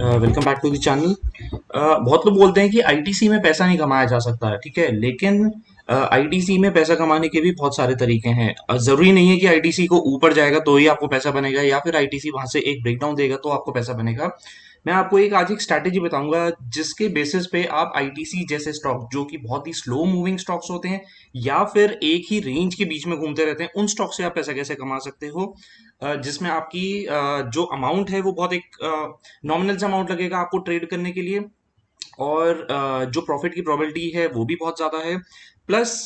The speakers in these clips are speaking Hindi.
Welcome back to the channel. बहुत लोग बोलते हैं कि आईटीसी में पैसा नहीं कमाया जा सकता है, ठीक है। लेकिन आईटीसी में पैसा कमाने के भी बहुत सारे तरीके हैं। जरूरी नहीं है कि आईटीसी को ऊपर जाएगा तो ही आपको पैसा बनेगा, या फिर आईटीसी वहां से एक ब्रेकडाउन देगा तो आपको पैसा बनेगा। मैं आपको आज एक स्ट्रैटेजी बताऊंगा जिसके बेसिस पे आप आईटीसी जैसे स्टॉक, जो कि बहुत ही स्लो मूविंग स्टॉक्स होते हैं या फिर एक ही रेंज के बीच में घूमते रहते हैं, उन स्टॉक से आप पैसा कैसे कमा सकते हो। जिसमें आपकी जो अमाउंट है वो बहुत एक नॉमिनल सा अमाउंट लगेगा आपको ट्रेड करने के लिए, और जो प्रॉफिट की प्रोबेबिलिटी है वो भी बहुत ज़्यादा है। प्लस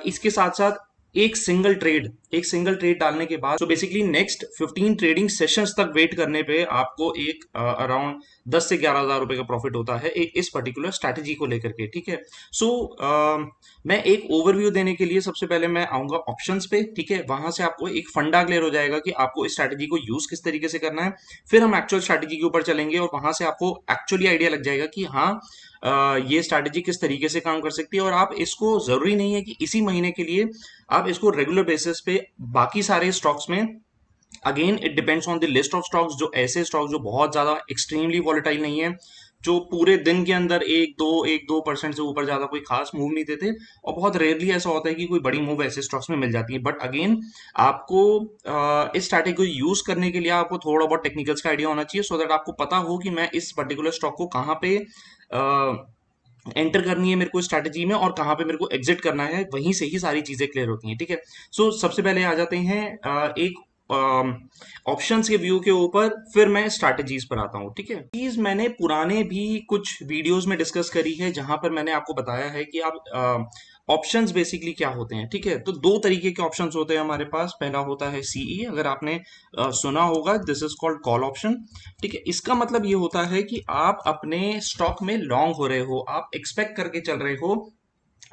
इसके साथ साथ एक सिंगल ट्रेड डालने के बाद, तो बेसिकली नेक्स्ट 15 ट्रेडिंग सेशंस तक वेट करने पे आपको एक अराउंड 10 से 11 हज़ार रुपए का प्रॉफिट होता है इस पर्टिकुलर स्ट्रैटेजी को लेकर के, ठीक है। सो मैं एक ओवरव्यू देने के लिए सबसे पहले मैं आऊंगा ऑप्शंस पे, ठीक है। वहां से आपको एक फंडा क्लियर हो जाएगा कि आपको इस स्ट्रैटेजी को यूज किस तरीके से करना है। फिर हम एक्चुअल स्ट्रैटेजी के ऊपर चलेंगे और वहां से आपको एक्चुअली आइडिया लग जाएगा कि हाँ, ये स्ट्रैटेजी किस तरीके से काम कर सकती है। और आप इसको, जरूरी नहीं है कि इसी महीने के लिए, आप इसको रेगुलर बेसिस पे बाकी सारे स्टॉक्स में, again it depends on the list of stocks, जो ऐसे स्टॉक्स जो बहुत ज्यादा एक्सट्रीमली वॉलेटाइल नहीं है, जो पूरे दिन के अंदर एक दो परसेंट से ऊपर ज्यादा कोई खास मूव नहीं देते, और बहुत रेयरली ऐसा होता है कि कोई बड़ी मूव ऐसे स्टॉक्स में मिल जाती है। बट अगेन आपको इस स्ट्रैटेजी को यूज करने के लिए आपको थोड़ा बहुत टेक्निकल्स का आइडिया होना चाहिए, सो दैट आपको पता हो कि मैं इस पर्टिकुलर स्टॉक को कहाँ पे एंटर करनी है मेरे को स्ट्रैटेजी में, और कहाँ पे मेरे को एग्जिट करना है, वहीं से ही सारी चीजें क्लियर होती हैं, ठीक है। सो सबसे पहले आ जाते हैं एक ऑप्शंस के व्यू के ऊपर, फिर मैं स्ट्रैटेजीज पर आता हूँ, ठीक है। चीज मैंने पुराने भी कुछ वीडियोस में डिस्कस करी है, जहां पर मैंने आपको बताया है कि आप ऑप्शंस बेसिकली क्या होते हैं, ठीक है। तो दो तरीके के ऑप्शंस होते हैं हमारे पास। पहला होता है सीई, अगर आपने सुना होगा, this is called call option, ठीक है। इसका मतलब ये होता है कि आप अपने स्टॉक में लॉन्ग हो रहे हो, आप एक्सपेक्ट करके चल रहे हो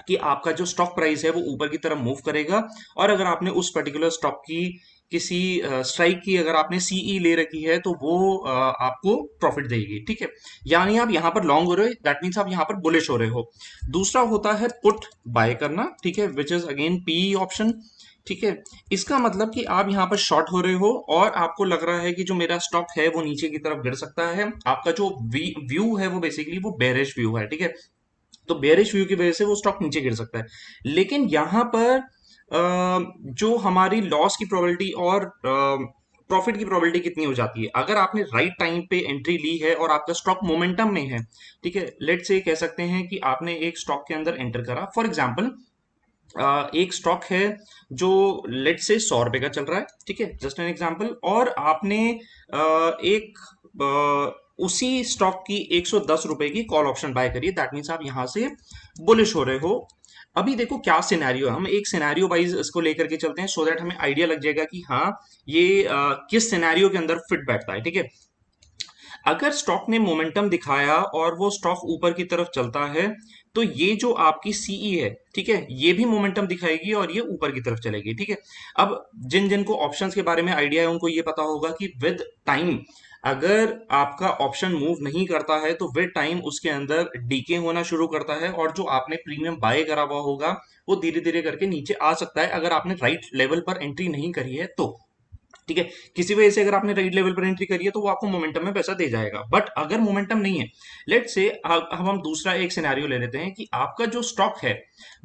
कि आपका जो स्टॉक प्राइस है वो ऊपर की तरफ मूव करेगा, और अगर आपने उस पर्टिकुलर स्टॉक की किसी स्ट्राइक की, अगर आपने सीई ले रखी है, तो वो आपको प्रॉफिट देगी, ठीक है। यानी आप यहां पर लॉन्ग हो रहे हो, दैट मीन्स आप यहां पर बुलिश हो रहे हो। दूसरा होता है पुट बाय करना, ठीक है, which is again PE option, ठीक है। इसका मतलब कि आप यहाँ पर शॉर्ट हो रहे हो और आपको लग रहा है कि जो मेरा स्टॉक है वो नीचे की तरफ गिर सकता है। आपका जो व्यू है वो बेसिकली वो बेरिश व्यू है, ठीक है। तो बेयरिश व्यू की वजह से वो स्टॉक नीचे गिर सकता है। लेकिन यहां पर जो हमारी लॉस की प्रोबेबिलिटी और प्रॉफिट की प्रोबेबिलिटी कितनी हो जाती है, अगर आपने राइट टाइम पे एंट्री ली है और आपका स्टॉक मोमेंटम में है, ठीक है। लेट से कह सकते हैं कि आपने एक स्टॉक के अंदर एंटर करा, फॉर एग्जांपल एक स्टॉक है जो लेट से 100 रुपए का चल रहा है, ठीक है, जस्ट एन एग्जांपल, और आपने एक उसी स्टॉक की 110 रुपए की कॉल ऑप्शन बाय करी, दैट मीन्स आप यहां से बुलिश हो रहे हो। अभी देखो क्या सिनेरियो है, हम एक सिनेरियो वाइज इसको लेकर के चलते हैं, सो दैट हमें आइडिया लग जाएगा कि हाँ, ये किस सिनेरियो के अंदर फिट बैठता है, ठीक है। अगर स्टॉक ने मोमेंटम दिखाया और वो स्टॉक ऊपर की तरफ चलता है, तो ये जो आपकी सीई है, ठीक है, ये भी मोमेंटम दिखाएगी और ये ऊपर की तरफ चलेगी, ठीक है। अब जिन जिन को ऑप्शंस के बारे में आइडिया है उनको ये पता होगा कि विद टाइम, अगर आपका ऑप्शन मूव नहीं करता है तो विद टाइम उसके अंदर डीके होना शुरू करता है, और जो आपने प्रीमियम बाय करा हुआ होगा वो धीरे धीरे करके नीचे आ सकता है, अगर आपने राइट लेवल पर एंट्री नहीं करी है तो, ठीक है। किसी वजह से अगर आपने राइट लेवल पर एंट्री करी है तो वो आपको मोमेंटम में पैसा दे जाएगा। बट अगर मोमेंटम नहीं है, लेट से अब हम दूसरा एक सिनेरियो ले लेते हैं कि आपका जो स्टॉक है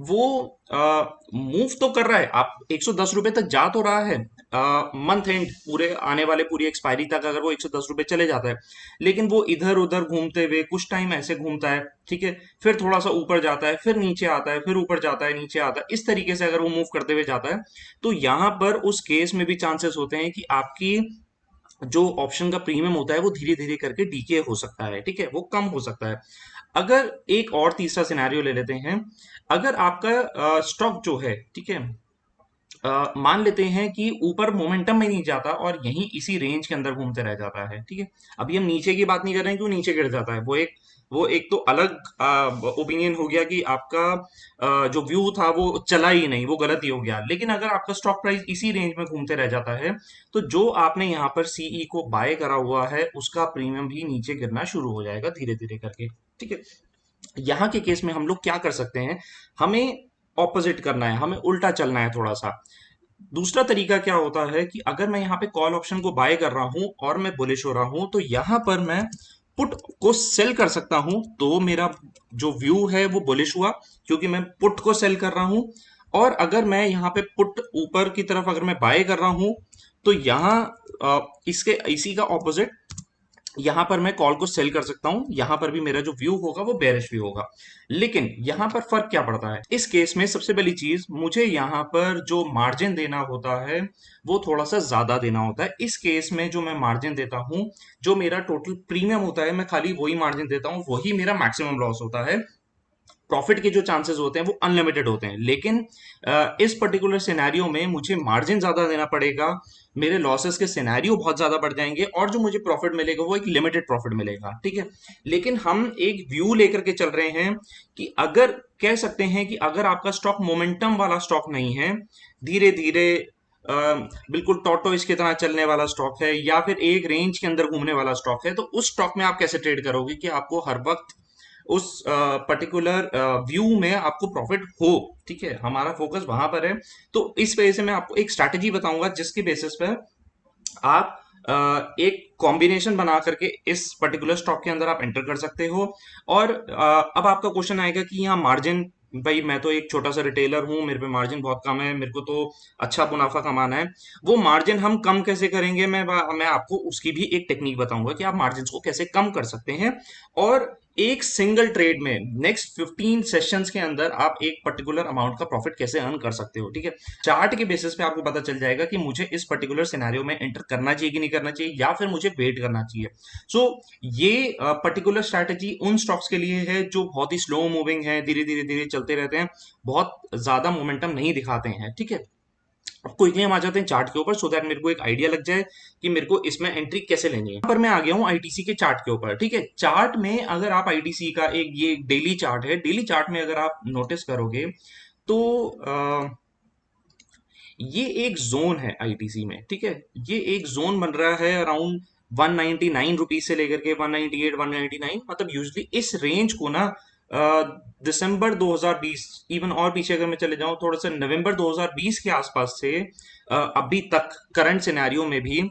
वो मूव तो कर रहा है, आप 110 रुपए तक जा तो रहा है, मंथ एंड पूरे आने वाले पूरी एक्सपायरी तक अगर वो 110 रुपए चले जाता है, लेकिन वो इधर उधर घूमते हुए कुछ टाइम ऐसे घूमता है, ठीक है, फिर थोड़ा सा ऊपर जाता है, फिर नीचे आता है, फिर ऊपर जाता है, नीचे आता है, इस तरीके से अगर वो मूव करते हुए जाता है, तो यहां पर उस केस में भी चांसेस होते हैं कि आपकी जो ऑप्शन का प्रीमियम होता है वो धीरे धीरे करके डीके हो सकता है, ठीक है, वो कम हो सकता है। अगर एक और तीसरा सिनेरियो ले लेते हैं, अगर आपका स्टॉक जो है, ठीक है, मान लेते हैं कि ऊपर मोमेंटम में नहीं जाता और यहीं इसी रेंज के अंदर घूमते रह जाता है, ठीक है। अभी हम नीचे की बात नहीं कर रहे हैं कि वो नीचे गिर जाता है, वो एक तो अलग ओपिनियन हो गया कि आपका जो व्यू था वो चला ही नहीं, वो गलत ही हो गया। लेकिन अगर आपका स्टॉक प्राइस इसी रेंज में घूमते रह जाता है, तो जो आपने यहाँ पर सीई को बाय करा हुआ है उसका प्रीमियम भी नीचे गिरना शुरू हो जाएगा धीरे धीरे करके, ठीक है। यहाँ के केस में हम लोग क्या कर सकते हैं, हमें ऑपोजिट करना है, हमें उल्टा चलना है थोड़ा सा। दूसरा तरीका क्या होता है कि अगर मैं यहाँ पे कॉल ऑप्शन को बाय कर रहा हूं और मैं बुलिश हो रहा हूं, तो यहां पर मैं पुट को सेल कर सकता हूं तो मेरा जो व्यू है वो बुलिश हुआ, क्योंकि मैं पुट को सेल कर रहा हूं। और अगर मैं यहाँ पे पुट ऊपर की तरफ अगर मैं बाय कर रहा हूं, तो यहाँ इसके इसी का ऑपोजिट यहां पर मैं कॉल को सेल कर सकता हूं, यहां पर भी मेरा जो व्यू होगा वो बेरिश व्यू होगा। लेकिन यहां पर फर्क क्या पड़ता है इस केस में, सबसे पहली चीज, मुझे यहां पर जो मार्जिन देना होता है वो थोड़ा सा ज्यादा देना होता है। इस केस में जो मैं मार्जिन देता हूं, जो मेरा टोटल प्रीमियम होता है, मैं खाली वही मार्जिन देता हूं, वही मेरा मैक्सिमम लॉस होता है। प्रॉफिट के जो चांसेस होते हैं वो अनलिमिटेड होते हैं। लेकिन इस पर्टिकुलर सिनेरियो में मुझे मार्जिन ज्यादा देना पड़ेगा, मेरे लॉसेस के सिनेरियो बहुत ज्यादा बढ़ जाएंगे, और जो मुझे प्रॉफिट मिलेगा वो एक लिमिटेड प्रॉफिट मिलेगा, ठीक है। लेकिन हम एक व्यू लेकर के चल रहे हैं कि अगर कह सकते हैं कि अगर आपका स्टॉक मोमेंटम वाला स्टॉक नहीं है, धीरे धीरे बिल्कुल टॉर्टोइस की तरह चलने वाला स्टॉक है, या फिर एक रेंज के अंदर घूमने वाला स्टॉक है, तो उस स्टॉक में आप कैसे ट्रेड करोगे कि आपको हर वक्त उस पर्टिकुलर व्यू में आपको प्रॉफिट हो, ठीक है। हमारा फोकस वहां पर है। तो इस वजह से मैं आपको एक स्ट्रैटेजी बताऊंगा जिसके बेसिस पे आप एक कॉम्बिनेशन बना करके इस पर्टिकुलर स्टॉक के अंदर आप एंटर कर सकते हो। और अब आपका क्वेश्चन आएगा कि यहाँ मार्जिन, भाई मैं तो एक छोटा सा रिटेलर हूँ, मेरे पे मार्जिन बहुत कम है, मेरे को तो अच्छा मुनाफा कमाना है। वो मार्जिन हम कम कैसे करेंगे, मैं आपको उसकी भी एक टेक्निक बताऊंगा कि आप मार्जिन को कैसे कम कर सकते हैं। और एक सिंगल ट्रेड में नेक्स्ट 15 सेशंस के अंदर आप एक पर्टिकुलर अमाउंट का प्रॉफिट कैसे अर्न कर सकते हो, ठीक है। चार्ट के बेसिस पे आपको पता चल जाएगा कि मुझे इस पर्टिकुलर सिनेरियो में एंटर करना चाहिए कि नहीं करना चाहिए, या फिर मुझे वेट करना चाहिए। सो ये पर्टिकुलर स्ट्रैटेजी उन स्टॉक्स के लिए है जो बहुत ही स्लो मूविंग है, धीरे धीरे धीरे चलते रहते हैं, बहुत ज्यादा मोमेंटम नहीं दिखाते हैं, ठीक है। अब क्विकली हम आ जाते हैं चार्ट के ऊपर, सो दैट मेरे को एक आइडिया लग जाए कि मेरे को इसमें एंट्री कैसे लेनी है। यहाँ पर मैं आ गया हूँ आईटीसी के चार्ट के ऊपर, ठीक है। चार्ट में अगर आप आईटीसी का एक ये डेली चार्ट है, डेली चार्ट में अगर आप नोटिस करोगे तो ये एक जोन है आईटीसी में, ठीक है। ये एक जोन बन रहा है अराउंड 199 रुपीज से लेकर के 198 199, मतलब यूजली इस रेंज को ना दिसंबर 2020, इवन और पीछे अगर मैं चले जाऊं थोड़ा सा, नवंबर 2020 के आसपास से अभी तक करंट सिनेरियो में भी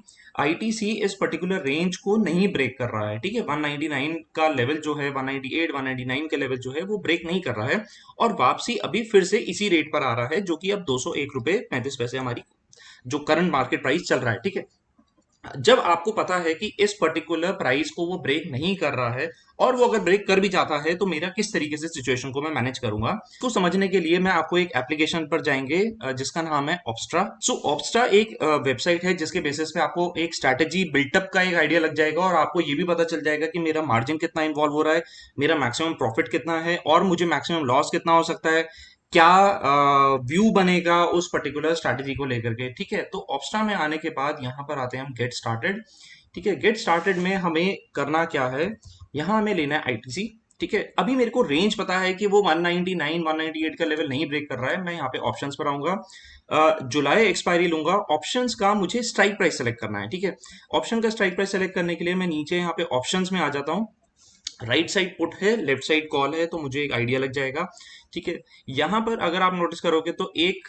आईटीसी इस पर्टिकुलर रेंज को नहीं ब्रेक कर रहा है, ठीक है। 199 का लेवल जो है, 198 199 के लेवल जो है वो ब्रेक नहीं कर रहा है, और वापसी अभी फिर से इसी रेट पर आ रहा है, जो कि अब 201 रुपए 35 पैसे हमारी जो करंट मार्केट प्राइस चल रहा है, ठीक है। जब आपको पता है कि इस पर्टिकुलर प्राइस को वो ब्रेक नहीं कर रहा है, और वो अगर ब्रेक कर भी जाता है, तो मेरा किस तरीके से सिचुएशन को मैं मैनेज करूंगा, इसको समझने के लिए मैं आपको एक एप्लीकेशन पर जाएंगे जिसका नाम है ऑप्स्ट्रा। सो ऑप्स्ट्रा एक वेबसाइट है जिसके बेसिस पे आपको एक स्ट्रैटेजी बिल्टअप का एक आइडिया लग जाएगा, और आपको ये भी पता चल जाएगा कि मेरा मार्जिन कितना इन्वॉल्व हो रहा है, मेरा मैक्सिमम प्रॉफिट कितना है, और मुझे मैक्सिमम लॉस कितना हो सकता है, क्या व्यू बनेगा उस पर्टिकुलर स्ट्रैटेजी को लेकर के, ठीक है। तो ऑप्स्ट्रा में आने के बाद यहाँ पर आते हैं हम गेट स्टार्टेड, ठीक है। गेट स्टार्टेड में हमें करना क्या है, यहाँ हमें लेना है आईटीसी, ठीक है। अभी मेरे को रेंज पता है कि वो 199 198 का लेवल नहीं ब्रेक कर रहा है। मैं यहाँ पे ऑप्शंस पर आऊंगा, जुलाई एक्सपायरी लूंगा। ऑप्शंस का मुझे स्ट्राइक प्राइस सेलेक्ट करना है, ठीक है। ऑप्शन का स्ट्राइक प्राइस सेलेक्ट करने के लिए मैं नीचे यहाँ पे ऑप्शंस में आ जाता हूँ। राइट साइड पुट है, लेफ्ट साइड कॉल है, तो मुझे एक आइडिया लग जाएगा, ठीक है। यहाँ पर अगर आप नोटिस करोगे तो एक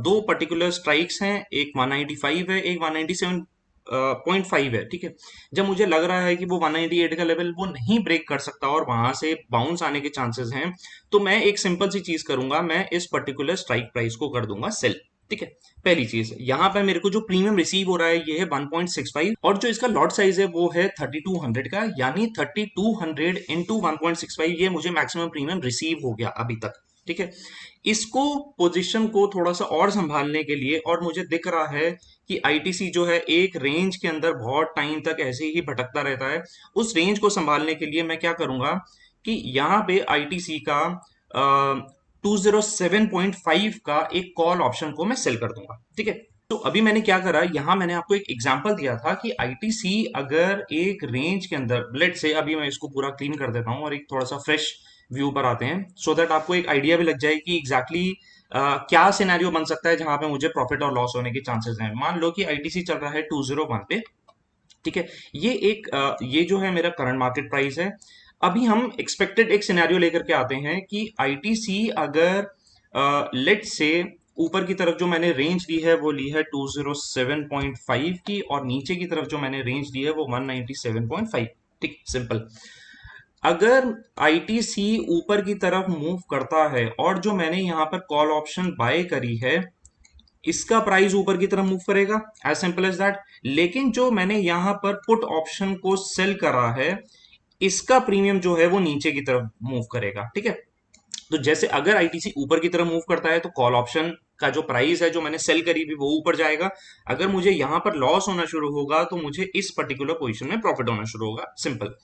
दो पर्टिकुलर स्ट्राइक्स हैं, एक 195 है, एक 197.5 है, ठीक है। जब मुझे लग रहा है कि वो 198 का लेवल वो नहीं ब्रेक कर सकता और वहां से बाउंस आने के चांसेस हैं, तो मैं एक सिंपल सी चीज करूंगा, मैं इस पर्टिकुलर स्ट्राइक प्राइस को कर दूंगा सेल, ठीक है। पहली चीज, यहाँ पे मेरे को जो प्रीमियम रिसीव हो रहा है ये है 1.65, और जो इसका लॉट साइज है वो है 3200 का, यानी 3200 इंटू 1.65, ये मुझे मैक्सिमम प्रीमियम रिसीव हो गया अभी तक, ठीक है। इसको पोजीशन को थोड़ा सा और संभालने के लिए, और मुझे दिख रहा है कि आईटीसी जो है एक रेंज के अंदर बहुत टाइम तक ऐसे ही भटकता रहता है, उस रेंज को संभालने के लिए मैं क्या करूंगा कि यहाँ पे आईटीसी का 207.5 का एक कॉल ऑप्शन को मैं सेल कर दूंगा, ठीक है। तो अभी मैंने क्या करा, यहाँ मैंने आपको एक एग्जांपल दिया था कि आईटीसी अगर एक रेंज के अंदर, लेट से अभी मैं इसको पूरा क्लीन कर देता हूँ और एक थोड़ा सा फ्रेश व्यू पर आते हैं, सो दैट आपको एक आइडिया भी लग जाए कि एग्जैक्टली क्या सिनेरियो बन सकता है जहां पे मुझे प्रॉफिट और लॉस होने के चांसेस हैं। मान लो कि आईटीसी चल रहा है 201 पे, ठीक है। ये जो है मेरा करंट मार्केट प्राइस है। अभी हम एक्सपेक्टेड एक सिनेरियो लेकर के आते हैं कि आईटीसी अगर लेट से ऊपर की तरफ जो मैंने रेंज ली है वो ली है 207.5 की, और नीचे की तरफ जो मैंने रेंज ली है वो 197.5, ठीक, सिंपल। अगर आईटीसी ऊपर की तरफ मूव करता है और जो मैंने यहाँ पर कॉल ऑप्शन बाय करी है इसका प्राइस ऊपर की तरफ मूव करेगा, एज सिंपल एज दैट। लेकिन जो मैंने यहां पर पुट ऑप्शन को सेल करा है इसका प्रीमियम जो है वो नीचे की तरफ मूव करेगा, ठीक है। तो जैसे अगर आईटीसी ऊपर की तरफ मूव करता है तो कॉल ऑप्शन का जो प्राइस है जो मैंने सेल करी थी वो ऊपर जाएगा। अगर मुझे यहां पर लॉस होना शुरू होगा तो मुझे इस पर्टिकुलर पोजीशन में प्रॉफिट होना शुरू होगा, सिंपल।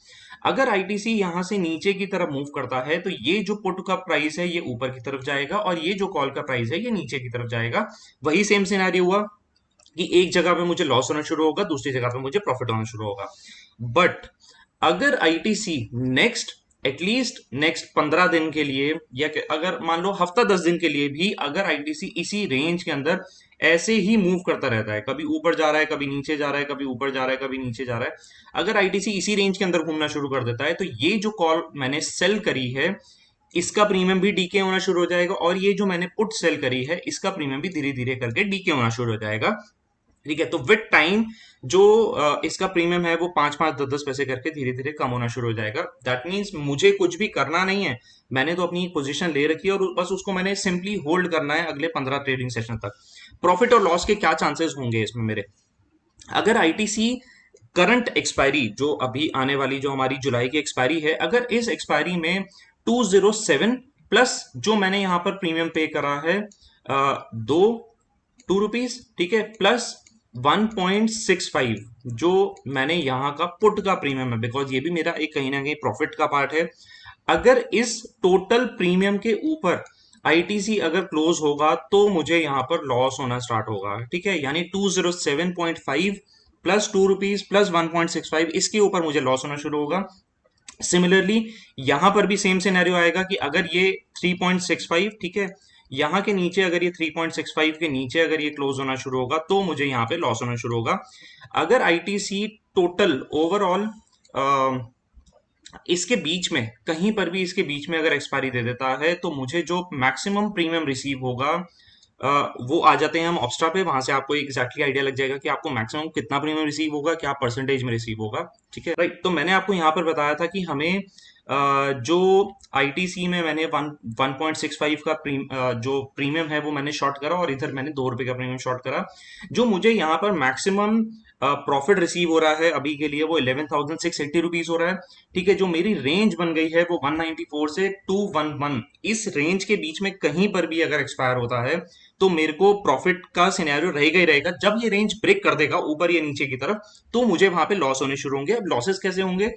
अगर आईटीसी यहां से नीचे की तरफ मूव करता है तो ये जो पुट का प्राइस है ये ऊपर की तरफ जाएगा और ये जो कॉल का प्राइस है ये नीचे की तरफ जाएगा। वही सेम सिनेरियो हुआ कि एक जगह पे मुझे लॉस होना शुरू होगा, दूसरी जगह पे मुझे प्रॉफिट होना शुरू होगा। बट अगर आईटीसी नेक्स्ट एटलीस्ट नेक्स्ट 15 दिन के लिए या अगर मान लो हफ्ता 10 दिन के लिए भी अगर आईटीसी इसी रेंज के अंदर ऐसे ही मूव करता रहता है, कभी ऊपर जा रहा है कभी नीचे जा रहा है, कभी ऊपर जा रहा है कभी नीचे जा रहा है, अगर आईटीसी इसी रेंज के अंदर घूमना शुरू कर देता है तो ये जो कॉल मैंने सेल करी है इसका प्रीमियम भी डीके होना शुरू हो जाएगा और ये जो मैंने पुट सेल करी है इसका प्रीमियम भी धीरे धीरे करके डीके होना शुरू हो जाएगा, ठीक है। तो विद टाइम जो इसका प्रीमियम है वो 5-5 10-10 पैसे करके धीरे धीरे कम होना शुरू हो जाएगा। दैट मीन्स मुझे कुछ भी करना नहीं है, मैंने तो अपनी पोजीशन ले रखी है और बस उसको मैंने सिंपली होल्ड करना है अगले 15 ट्रेडिंग सेशन तक। प्रॉफिट और लॉस के क्या चांसेस होंगे इसमें मेरे, अगर आईटीसी करंट एक्सपायरी जो अभी आने वाली जो हमारी जुलाई की एक्सपायरी है, अगर इस एक्सपायरी में 207 प्लस जो मैंने यहां पर प्रीमियम पे करा है दो ₹2, ठीक है, प्लस 1.65 जो मैंने यहाँ का पुट का प्रीमियम है, बिकॉज ये भी मेरा एक कहीं ना कहीं प्रॉफिट का पार्ट है। अगर इस टोटल प्रीमियम के ऊपर आईटीसी अगर क्लोज होगा तो मुझे यहाँ पर लॉस होना स्टार्ट होगा, ठीक है। यानी 207.5 प्लस ₹2 प्लस 1.65 इसके ऊपर मुझे लॉस होना शुरू होगा। सिमिलरली यहां पर भी सेम सिनेरियो आएगा कि अगर ये 3.65, ठीक है, यहाँ के नीचे अगर ये 3.65 के नीचे अगर ये क्लोज होना शुरू होगा तो मुझे यहाँ पे लॉस होना शुरू होगा। अगर आईटीसी टोटल ओवरऑल इसके बीच में कहीं पर भी इसके बीच में अगर एक्सपायरी दे देता है तो मुझे जो मैक्सिमम प्रीमियम रिसीव होगा वो आ जाते हैं हम ऑब्स्ट्रा पे, वहां से आपको एग्जैक्टली आइडिया लग जाएगा कि आपको मैक्सिमम कितना प्रीमियम रिसीव होगा, क्या परसेंटेज में रिसीव होगा, ठीक है, राइट। तो मैंने आपको यहाँ पर बताया था कि हमें जो आईटीसी में मैंने 1.65 का जो प्रीमियम है वो मैंने शॉर्ट करा और इधर मैंने ₹2 का प्रीमियम शॉर्ट करा। जो मुझे यहाँ पर मैक्सिमम प्रॉफिट रिसीव हो रहा है अभी के लिए वो ₹11,680 हो रहा है, ठीक है। जो मेरी रेंज बन गई है वो 194 से 211, इस रेंज के बीच में कहीं पर भी अगर एक्सपायर होता है तो मेरे को प्रॉफिट का सिनेरियो रहेगा ही रहेगा। जब ये रेंज ब्रेक कर देगा ऊपर या नीचे की तरफ तो मुझे वहां पे लॉस होने शुरू होंगे। अब लॉसेस कैसे होंगे,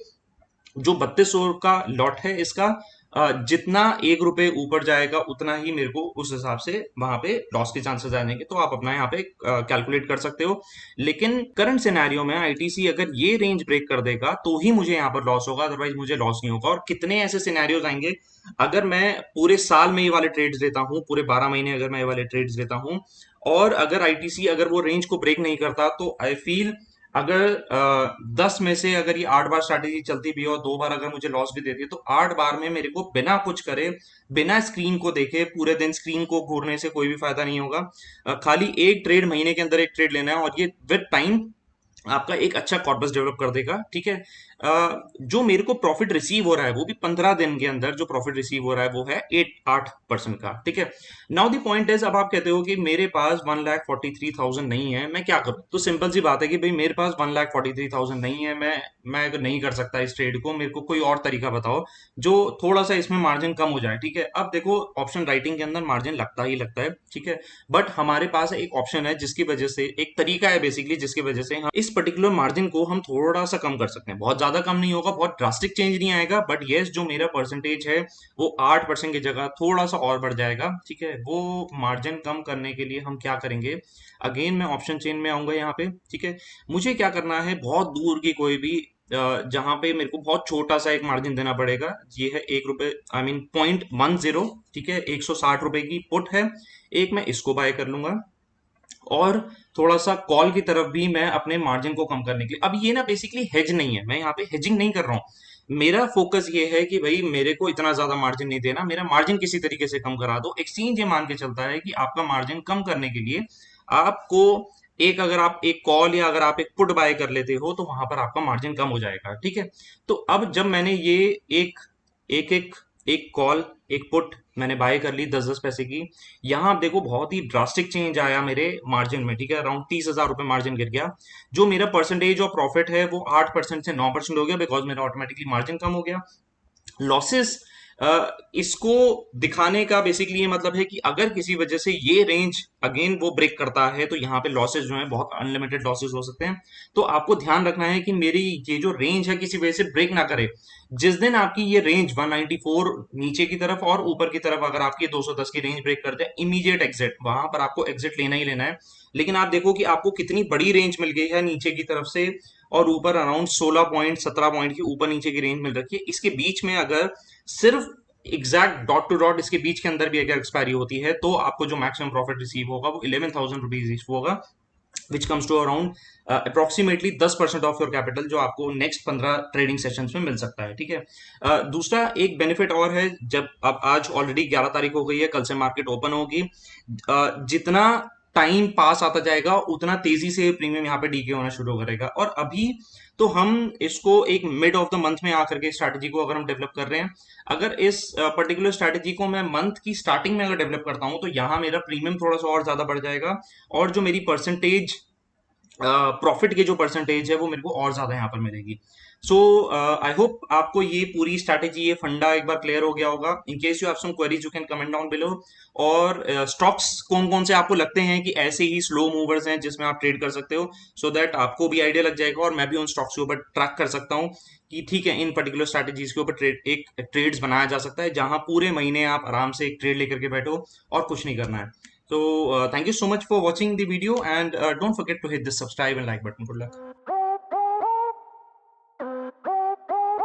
जो 3200 का लॉट है इसका जितना ₹1 ऊपर जाएगा उतना ही मेरे को उस हिसाब से वहां पे लॉस के चांसेस आ जाएंगे, तो आप अपना यहाँ पे कैलकुलेट कर सकते हो। लेकिन करंट सिनेरियो में आईटीसी अगर ये रेंज ब्रेक कर देगा तो ही मुझे यहाँ पर लॉस होगा, अदरवाइज मुझे लॉस नहीं होगा। और कितने ऐसे सिनेरियोज आएंगे, अगर मैं पूरे साल में ये वाले ट्रेड्स लेता हूँ, पूरे 12 महीने अगर मैं ये वाले ट्रेड्स लेता हूँ और अगर आईटीसी अगर वो रेंज को ब्रेक नहीं करता तो आई फील अगर 10 में से अगर ये 8 बार स्ट्रैटेजी चलती भी है और 2 बार अगर मुझे लॉस भी देती है तो 8 बार में मेरे को बिना कुछ करे, बिना स्क्रीन को देखे, पूरे दिन स्क्रीन को घूरने से कोई भी फायदा नहीं होगा। खाली एक ट्रेड महीने के अंदर एक ट्रेड लेना है और ये विद टाइम आपका एक अच्छा कॉर्पस डेवलप कर देगा, ठीक है। जो मेरे को प्रॉफिट रिसीव हो रहा है वो भी 15 दिन के अंदर जो प्रॉफिट रिसीव हो रहा है वो है 8% का, ठीक है। नाउ द पॉइंट इज, अब आप कहते हो कि मेरे पास 1,43,000 नहीं है, मैं क्या करूं। तो सिंपल सी बात है कि भाई मेरे पास 1,43,000 नहीं है, मैं अगर नहीं कर सकता इस ट्रेड को, मेरे को कोई और तरीका बताओ जो थोड़ा सा इसमें मार्जिन कम हो जाए, ठीक है। अब देखो ऑप्शन राइटिंग के अंदर मार्जिन लगता ही लगता है, ठीक है, बट हमारे पास एक ऑप्शन है जिसकी वजह से, एक तरीका है बेसिकली जिसकी वजह से हम इस पर्टिकुलर मार्जिन को हम थोड़ा सा कम कर सकते हैं। बहुत ज्यादा कम नहीं होगा, बहुत ड्रास्टिक चेंज नहीं आएगा, बट यस जो मेरा परसेंटेज है वो 8% की जगह थोड़ा सा और बढ़ जाएगा, ठीक है। वो मार्जिन कम करने के लिए हम क्या करेंगे, अगेन मैं ऑप्शन चेन में आऊंगा यहाँ पे, ठीक है। मुझे क्या करना है, बहुत दूर की कोई भी जहां पे मेरे को बहुत छोटा सा एक मार्जिन देना पड़ेगा, ये है ₹1, आई मीन 0.10, ठीक है, ₹160 की पुट है एक, मैं इसको बाय कर लूंगा और थोड़ा सा कॉल की तरफ भी मैं अपने मार्जिन को कम करने के लिए, अब ये ना बेसिकली हेज नहीं है, मैं यहाँ पे हेजिंग नहीं कर रहा हूँ। मेरा फोकस ये है कि भाई मेरे को इतना ज्यादा मार्जिन नहीं देना, मेरा मार्जिन किसी तरीके से कम करा दो। एक्सचेंज ये मान के चलता है कि आपका मार्जिन कम करने के लिए आपको एक अगर आप एक कॉल या अगर आप एक पुट बाय कर लेते हो तो वहां पर आपका मार्जिन कम हो जाएगा, ठीक है। तो अब जब मैंने ये एक एक एक एक कॉल, एक पुट मैंने बाय कर ली 10-10 पैसे की, यहाँ आप देखो बहुत ही ड्रास्टिक चेंज आया मेरे मार्जिन में, ठीक है। अराउंड 30,000 रुपये मार्जिन गिर गया। जो मेरा परसेंटेज ऑफ प्रॉफिट है वो 8% से 9% हो गया, बिकॉज मेरा ऑटोमेटिकली मार्जिन कम हो गया। लॉसेस, इसको दिखाने का बेसिकली ये मतलब है कि अगर किसी वजह से ये रेंज अगेन वो ब्रेक करता है तो यहाँ पे लॉसेस जो है बहुत अनलिमिटेड लॉसेस हो सकते हैं। तो आपको ध्यान रखना है कि मेरी ये जो रेंज है किसी वजह से ब्रेक ना करे। जिस दिन आपकी ये रेंज 194 नीचे की तरफ और ऊपर की तरफ अगर आपकी 210 की रेंज ब्रेक करते हैं, इमीडिएट एग्जिट, वहां पर आपको एग्जिट लेना ही लेना है। लेकिन आप देखो कि आपको कितनी बड़ी रेंज मिल गई है नीचे की तरफ से, और ऊपर अराउंड 16 पॉइंट 17 पॉइंट की ऊपर नीचे की रेंज मिल रखी है। इसके बीच में अगर सिर्फ एग्जैक्ट डॉट टू डॉट इसके बीच के अंदर भी अगर एक्सपायरी होती है तो आपको जो मैक्सिमम प्रॉफिट रिसीव होगा वो 11,000 रुपीज रिसीव होगा, which comes to around approximately 10% of your capital, जो आपको नेक्स्ट 15 ट्रेडिंग सेशंस में मिल सकता है, ठीक है। दूसरा एक बेनिफिट और है, जब अब आज ऑलरेडी 11 तारीख हो गई है, कल से मार्केट ओपन होगी, जितना टाइम पास आता जाएगा उतना तेजी से प्रीमियम यहाँ पे डीके होना शुरू करेगा। और अभी तो हम इसको एक मिड ऑफ द मंथ में आकर के स्ट्रैटेजी को अगर हम डेवलप कर रहे हैं, अगर इस पर्टिकुलर स्ट्रैटेजी को मैं मंथ की स्टार्टिंग में अगर डेवलप करता हूं तो यहाँ मेरा प्रीमियम थोड़ा सा और ज्यादा बढ़ जाएगा, और जो मेरी परसेंटेज प्रॉफिट की जो परसेंटेज है वो मेरे को और ज्यादा यहाँ पर मिलेगी। सो आई होप आपको ये पूरी स्ट्रैटेजी, ये फंडा एक बार क्लियर हो गया होगा। In case you have some queries you can comment down below. और स्टॉक्स कौन कौन से आपको लगते हैं कि ऐसे ही स्लो मूवर्स हैं जिसमें आप ट्रेड कर सकते हो, सो दैट आपको भी आइडिया लग जाएगा और मैं भी उन स्टॉक्स के ऊपर ट्रैक कर सकता हूँ कि ठीक है इन पर्टिकुलर स्ट्रैटेजीज के ऊपर एक ट्रेड्स बनाया जा सकता है जहां पूरे महीने आप आराम से एक ट्रेड लेकर के बैठो और कुछ नहीं करना है। So thank you so much for watching the video, and don't forget to hit the subscribe and like button. Good luck.